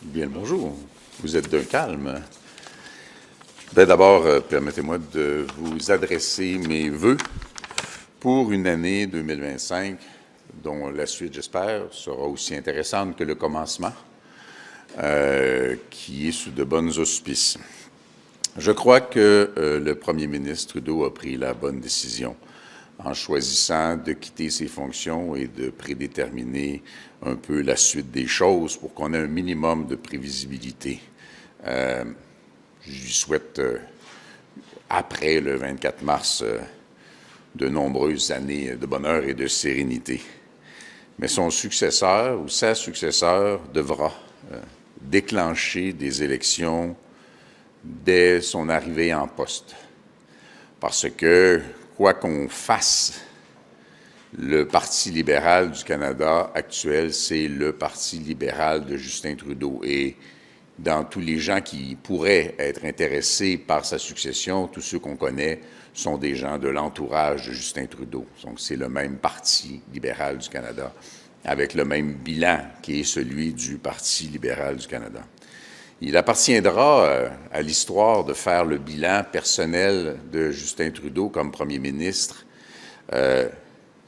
Bien le bonjour. Vous êtes d'un calme. Ben d'abord, permettez-moi de vous adresser mes vœux pour une année 2025 dont la suite, j'espère, sera aussi intéressante que le commencement, qui est sous de bonnes auspices. Je crois que le premier ministre Trudeau a pris la bonne décision en choisissant de quitter ses fonctions et de prédéterminer un peu la suite des choses pour qu'on ait un minimum de prévisibilité. Je lui souhaite, après le 24 mars, de nombreuses années de bonheur et de sérénité. Mais son successeur ou sa successeur devra déclencher des élections dès son arrivée en poste. Parce que, quoi qu'on fasse, le Parti libéral du Canada actuel, c'est le Parti libéral de Justin Trudeau. Et dans tous les gens qui pourraient être intéressés par sa succession, tous ceux qu'on connaît sont des gens de l'entourage de Justin Trudeau. Donc, c'est le même Parti libéral du Canada, avec le même bilan qui est celui du Parti libéral du Canada. Il appartiendra à l'histoire de faire le bilan personnel de Justin Trudeau comme premier ministre,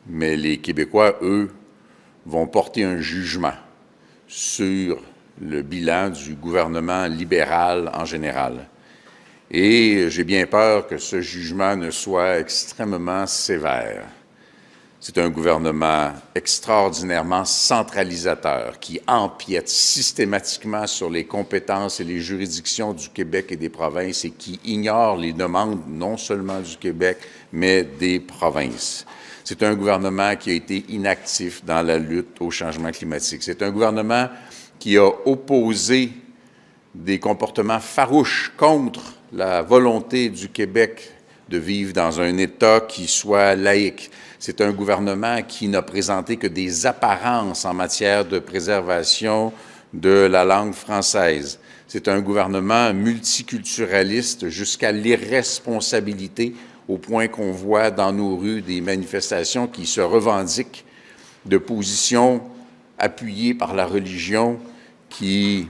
mais les Québécois, eux, vont porter un jugement sur le bilan du gouvernement libéral en général. Et j'ai bien peur que ce jugement ne soit extrêmement sévère. C'est un gouvernement extraordinairement centralisateur qui empiète systématiquement sur les compétences et les juridictions du Québec et des provinces et qui ignore les demandes non seulement du Québec, mais des provinces. C'est un gouvernement qui a été inactif dans la lutte au changement climatique. C'est un gouvernement qui a opposé des comportements farouches contre la volonté du Québec de vivre dans un État qui soit laïque. C'est un gouvernement qui n'a présenté que des apparences en matière de préservation de la langue française. C'est un gouvernement multiculturaliste jusqu'à l'irresponsabilité, au point qu'on voit dans nos rues des manifestations qui se revendiquent de positions appuyées par la religion qui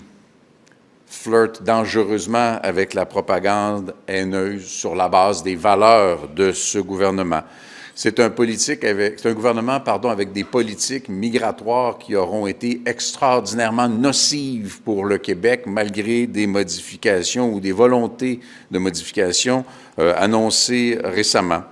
flirtent dangereusement avec la propagande haineuse sur la base des valeurs de ce gouvernement. C'est un gouvernement avec des politiques migratoires qui auront été extraordinairement nocives pour le Québec, malgré des modifications ou des volontés de modification annoncées récemment.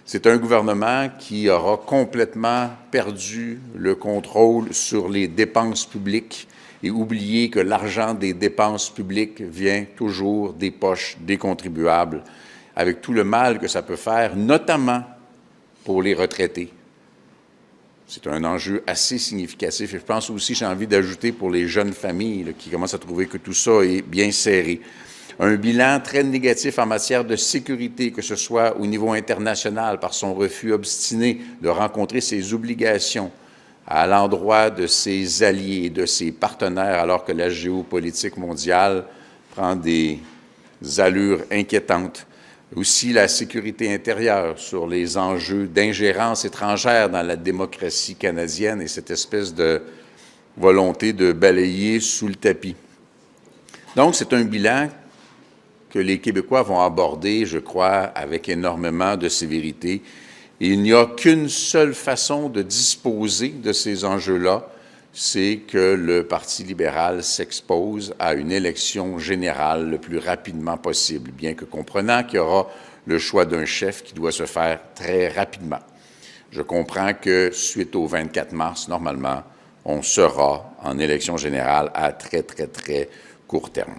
C'est un gouvernement qui aura complètement perdu le contrôle sur les dépenses publiques et oublié que l'argent des dépenses publiques vient toujours des poches des contribuables, avec tout le mal que ça peut faire, notamment pour les retraités. C'est un enjeu assez significatif. Et je pense aussi, j'ai envie d'ajouter pour les jeunes familles qui commencent à trouver que tout ça est bien serré. Un bilan très négatif en matière de sécurité, que ce soit au niveau international par son refus obstiné de rencontrer ses obligations à l'endroit de ses alliés et de ses partenaires, alors que la géopolitique mondiale prend des allures inquiétantes. Aussi la sécurité intérieure sur les enjeux d'ingérence étrangère dans la démocratie canadienne et cette espèce de volonté de balayer sous le tapis. Donc, c'est un bilan que les Québécois vont aborder, je crois, avec énormément de sévérité. Et il n'y a qu'une seule façon de disposer de ces enjeux-là, c'est que le Parti libéral s'expose à une élection générale le plus rapidement possible, bien que comprenant qu'il y aura le choix d'un chef qui doit se faire très rapidement. Je comprends que, suite au 24 mars, normalement, on sera en élection générale à très, très, très court terme.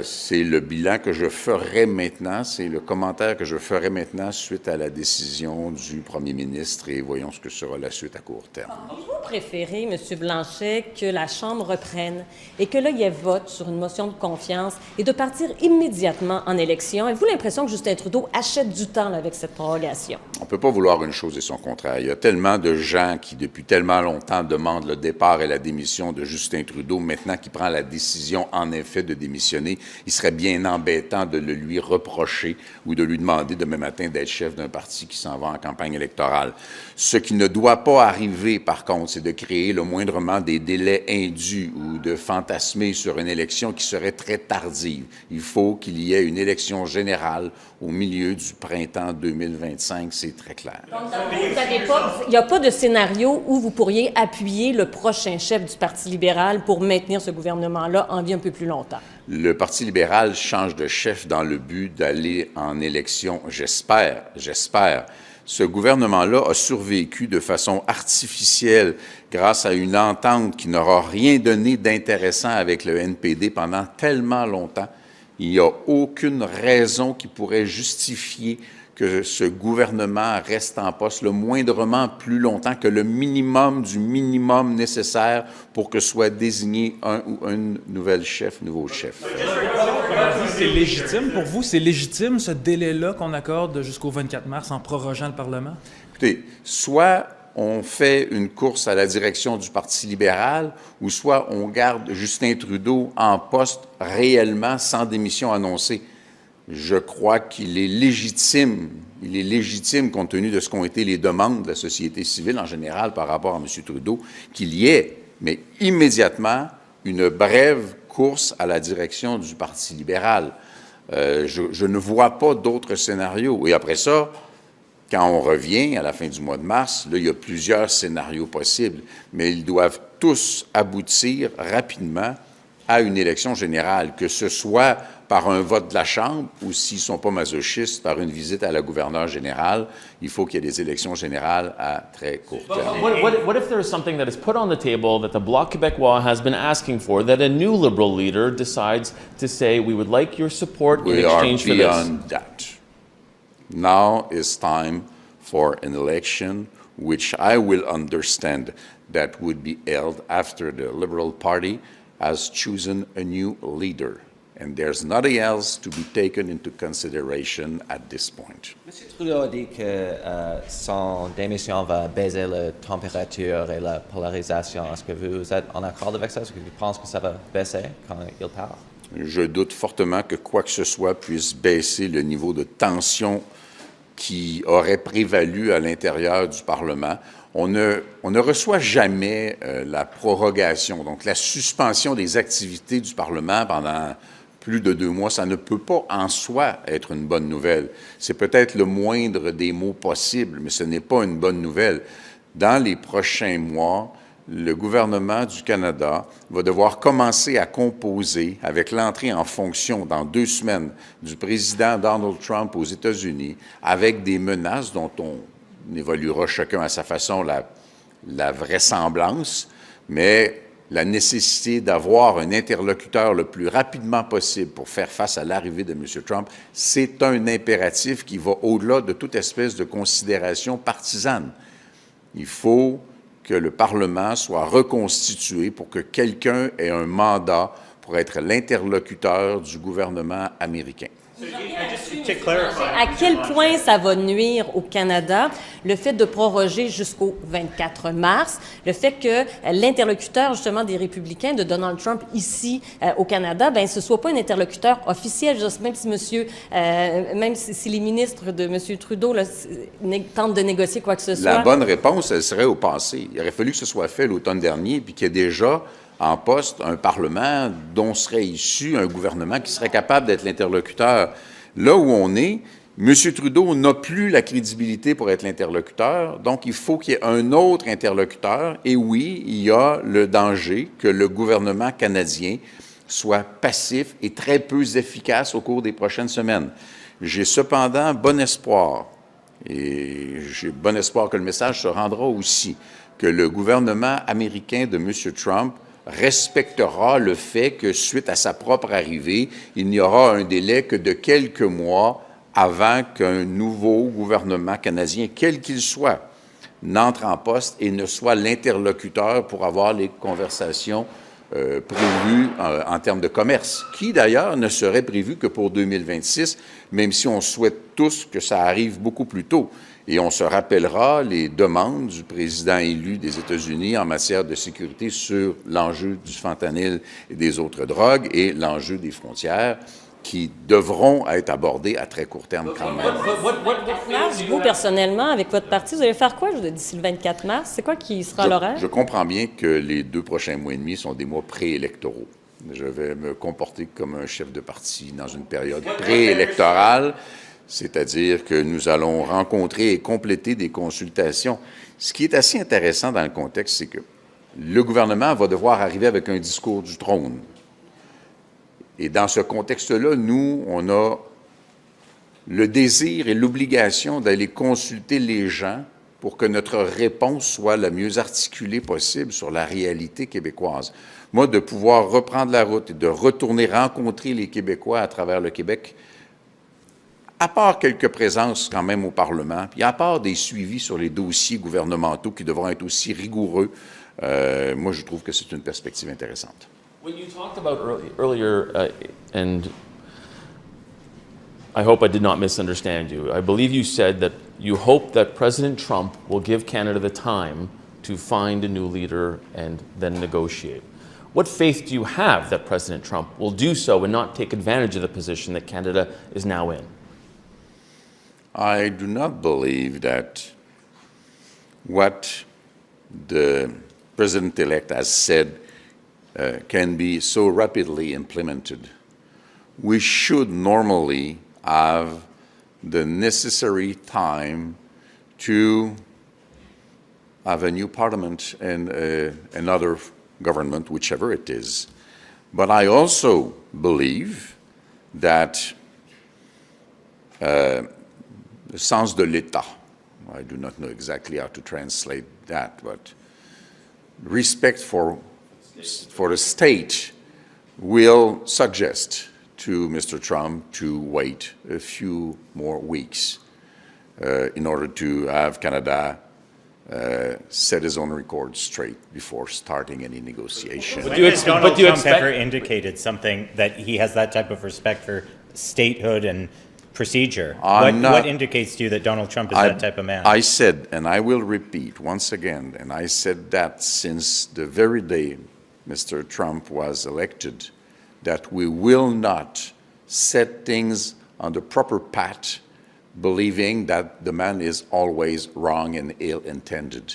C'est le bilan que je ferai maintenant, c'est le commentaire que je ferai maintenant suite à la décision du premier ministre et voyons ce que sera la suite à court terme. Auriez-vous préféré, M. Blanchet, que la Chambre reprenne et que là, il y ait vote sur une motion de confiance et de partir immédiatement en élection? Avez-vous l'impression que Justin Trudeau achète du temps là, avec cette prorogation? On ne peut pas vouloir une chose et son contraire. Il y a tellement de gens qui, depuis tellement longtemps, demandent le départ et la démission de Justin Trudeau, maintenant qu'il prend la décision, en effet, de démission. démissionner. Il serait bien embêtant de le lui reprocher ou de lui demander demain matin d'être chef d'un parti qui s'en va en campagne électorale. Ce qui ne doit pas arriver, par contre, c'est de créer le moindrement des délais indus ou de fantasmer sur une élection qui serait très tardive. Il faut qu'il y ait une élection générale au milieu du printemps 2025, c'est très clair. Donc, il n'y a pas de scénario où vous pourriez appuyer le prochain chef du Parti libéral pour maintenir ce gouvernement-là en vie un peu plus longtemps? Le Parti libéral change de chef dans le but d'aller en élection, j'espère. Ce gouvernement-là a survécu de façon artificielle grâce à une entente qui n'aura rien donné d'intéressant avec le NPD pendant tellement longtemps. Il n'y a aucune raison qui pourrait justifier que ce gouvernement reste en poste le moindrement plus longtemps que le minimum du minimum nécessaire pour que soit désigné un ou une nouveau chef. C'est légitime pour vous? C'est légitime ce délai-là qu'on accorde jusqu'au 24 mars en prorogeant le Parlement? Écoutez, soit on fait une course à la direction du Parti libéral, ou soit on garde Justin Trudeau en poste réellement sans démission annoncée. Je crois qu'il est légitime, compte tenu de ce qu'ont été les demandes de la société civile en général par rapport à M. Trudeau, qu'il y ait, mais immédiatement, une brève course à la direction du Parti libéral. Je ne vois pas d'autres scénarios. Et après ça, quand on revient à la fin du mois de mars, là, il y a plusieurs scénarios possibles, mais ils doivent tous aboutir rapidement à une élection générale, que ce soit par un vote de la Chambre ou, s'ils ne sont pas masochistes, par une visite à la gouverneure générale. Il faut qu'il y ait des élections générales à très court terme. What if there is something that is put on the table that the Bloc Québécois has been asking for, that a new Liberal leader decides to say, we would like your support in exchange for this? We are beyond that. Now is time for an election which I will understand that would be held after the Liberal Party has chosen a new leader. And there's nothing else to be taken into consideration at this point. M. Trudeau a dit que son démission va baisser la température et la polarisation. Est-ce que vous êtes en accord avec ça? Est-ce que vous pensez que ça va baisser quand il parle? Je doute fortement que quoi que ce soit puisse baisser le niveau de tension qui aurait prévalu à l'intérieur du Parlement. On ne reçoit jamais la prorogation, donc la suspension des activités du Parlement pendant plus de 2 mois. Ça ne peut pas en soi être une bonne nouvelle. C'est peut-être le moindre des mots possibles, mais ce n'est pas une bonne nouvelle. Dans les prochains mois, le gouvernement du Canada va devoir commencer à composer avec l'entrée en fonction dans 2 semaines du président Donald Trump aux États-Unis, avec des menaces dont on évaluera chacun à sa façon la vraisemblance, mais la nécessité d'avoir un interlocuteur le plus rapidement possible pour faire face à l'arrivée de M. Trump, c'est un impératif qui va au-delà de toute espèce de considération partisane. Il faut que le Parlement soit reconstitué pour que quelqu'un ait un mandat pour être l'interlocuteur du gouvernement américain. À quel point ça va nuire au Canada, le fait de proroger jusqu'au 24 mars, le fait que l'interlocuteur, justement, des républicains, de Donald Trump, ici, au Canada, ben ce ne soit pas un interlocuteur officiel, même si les ministres de M. Trudeau là, tentent de négocier quoi que ce soit. La bonne réponse, elle serait au passé. Il aurait fallu que ce soit fait l'automne dernier, puis qu'il y ait déjà en poste un Parlement dont serait issu un gouvernement qui serait capable d'être l'interlocuteur. Là où on est, M. Trudeau n'a plus la crédibilité pour être l'interlocuteur, donc il faut qu'il y ait un autre interlocuteur. Et oui, il y a le danger que le gouvernement canadien soit passif et très peu efficace au cours des prochaines semaines. J'ai cependant bon espoir, et j'ai bon espoir que le message se rendra aussi, que le gouvernement américain de M. Trump respectera le fait que, suite à sa propre arrivée, il n'y aura un délai que de quelques mois avant qu'un nouveau gouvernement canadien, quel qu'il soit, n'entre en poste et ne soit l'interlocuteur pour avoir les conversations prévues en termes de commerce, qui d'ailleurs ne serait prévu que pour 2026, même si on souhaite tous que ça arrive beaucoup plus tôt. Et on se rappellera les demandes du président élu des États-Unis en matière de sécurité sur l'enjeu du fentanyl et des autres drogues et l'enjeu des frontières qui devront être abordés à très court terme quand même. Vous, personnellement, avec votre parti, vous allez faire quoi d'ici le 24 mars? C'est quoi qui sera l'horaire? Je comprends bien que les 2 prochains mois et demi sont des mois préélectoraux. Je vais me comporter comme un chef de parti dans une période préélectorale, c'est-à-dire que nous allons rencontrer et compléter des consultations. Ce qui est assez intéressant dans le contexte, c'est que le gouvernement va devoir arriver avec un discours du trône. Et dans ce contexte-là, nous, on a le désir et l'obligation d'aller consulter les gens pour que notre réponse soit la mieux articulée possible sur la réalité québécoise. Moi, de pouvoir reprendre la route et de retourner rencontrer les Québécois à travers le Québec, à part quelques présences quand même au Parlement, puis à part des suivis sur les dossiers gouvernementaux qui devront être aussi rigoureux, moi, je trouve que c'est une perspective intéressante. When you talked about earlier, and I hope I did not misunderstand you, I believe you said that you hope that President Trump will give Canada the time to find a new leader and then negotiate. What faith do you have that President Trump will do so and not take advantage of the position that Canada is now in? I do not believe that what the President-elect has said can be so rapidly implemented. We should normally have the necessary time to have a new parliament and another government, whichever it is. But I also believe that the sens de l'État, I do not know exactly how to translate that, but respect for the state will suggest to Mr. Trump to wait a few more weeks in order to have Canada set his own record straight before starting any negotiation. When has Donald Trump ever indicated something that he has that type of respect for statehood and procedure? What indicates to you that Donald Trump is that type of man? I said, and I will repeat once again, and I said that since the very day Mr. Trump was elected, that we will not set things on the proper path, believing that the man is always wrong and ill-intended.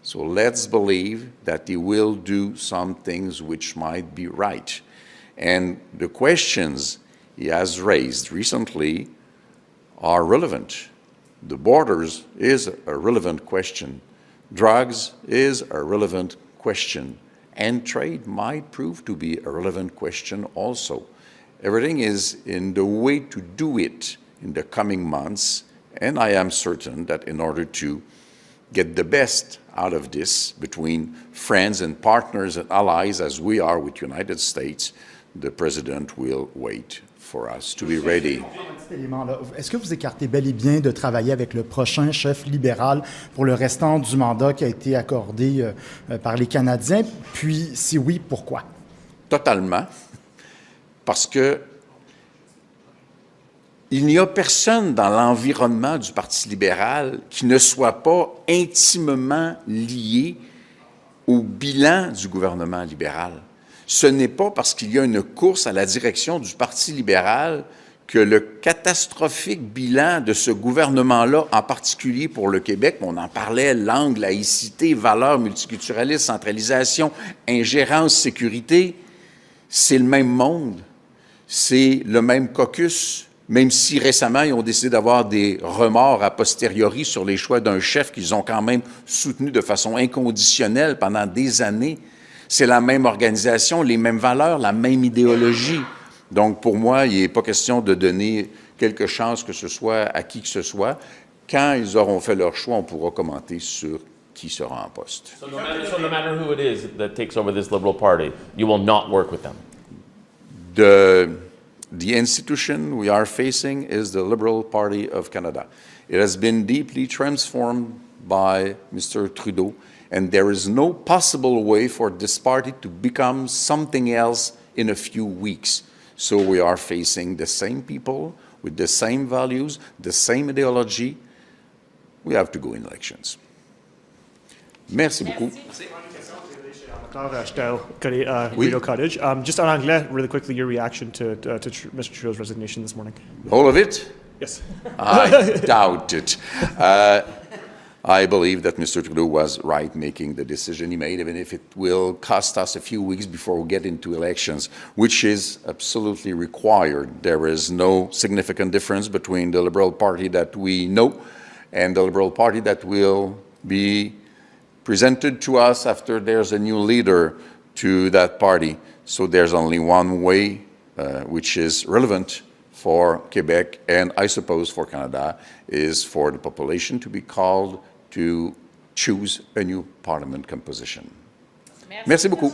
So let's believe that he will do some things which might be right. And the questions he has raised recently are relevant. The borders is a relevant question. Drugs is a relevant question. And trade might prove to be a relevant question also. Everything is in the way to do it in the coming months, and I am certain that in order to get the best out of this between friends and partners and allies as we are with the United States, the President will wait for us to be ready. Est-ce que vous écartez bel et bien de travailler avec le prochain chef libéral pour le restant du mandat qui a été accordé par les Canadiens? Puis, si oui, pourquoi? Totalement. Parce que il n'y a personne dans l'environnement du Parti libéral qui ne soit pas intimement lié au bilan du gouvernement libéral. Ce n'est pas parce qu'il y a une course à la direction du Parti libéral que le catastrophique bilan de ce gouvernement-là, en particulier pour le Québec, on en parlait, langue, laïcité, valeurs, multiculturalisme, centralisation, ingérence, sécurité, c'est le même monde, c'est le même caucus, même si récemment, ils ont décidé d'avoir des remords a posteriori sur les choix d'un chef qu'ils ont quand même soutenu de façon inconditionnelle pendant des années. C'est la même organisation, les mêmes valeurs, la même idéologie. Donc, pour moi, il n'est pas question de donner quelque chance que ce soit à qui que ce soit. Quand ils auront fait leur choix, on pourra commenter sur qui sera en poste. So no matter who it is that takes over this Liberal Party, you will not work with them? The institution we are facing is the Liberal Party of Canada. It has been deeply transformed by Mr. Trudeau, and there is no possible way for this party to become something else in a few weeks. So we are facing the same people with the same values, the same ideology, we have to go in elections. Merci beaucoup. Rideau Cottage. Just on anglais, really quickly, your reaction to Mr. Trudeau's resignation this morning. All of it? Yes. I doubt it. I believe that Mr. Trudeau was right making the decision he made, even if it will cost us a few weeks before we get into elections, which is absolutely required. There is no significant difference between the Liberal Party that we know and the Liberal Party that will be presented to us after there's a new leader to that party. So there's only one way which is relevant for Quebec and I suppose for Canada, is for the population to be called to choose a new parliament composition. Merci beaucoup.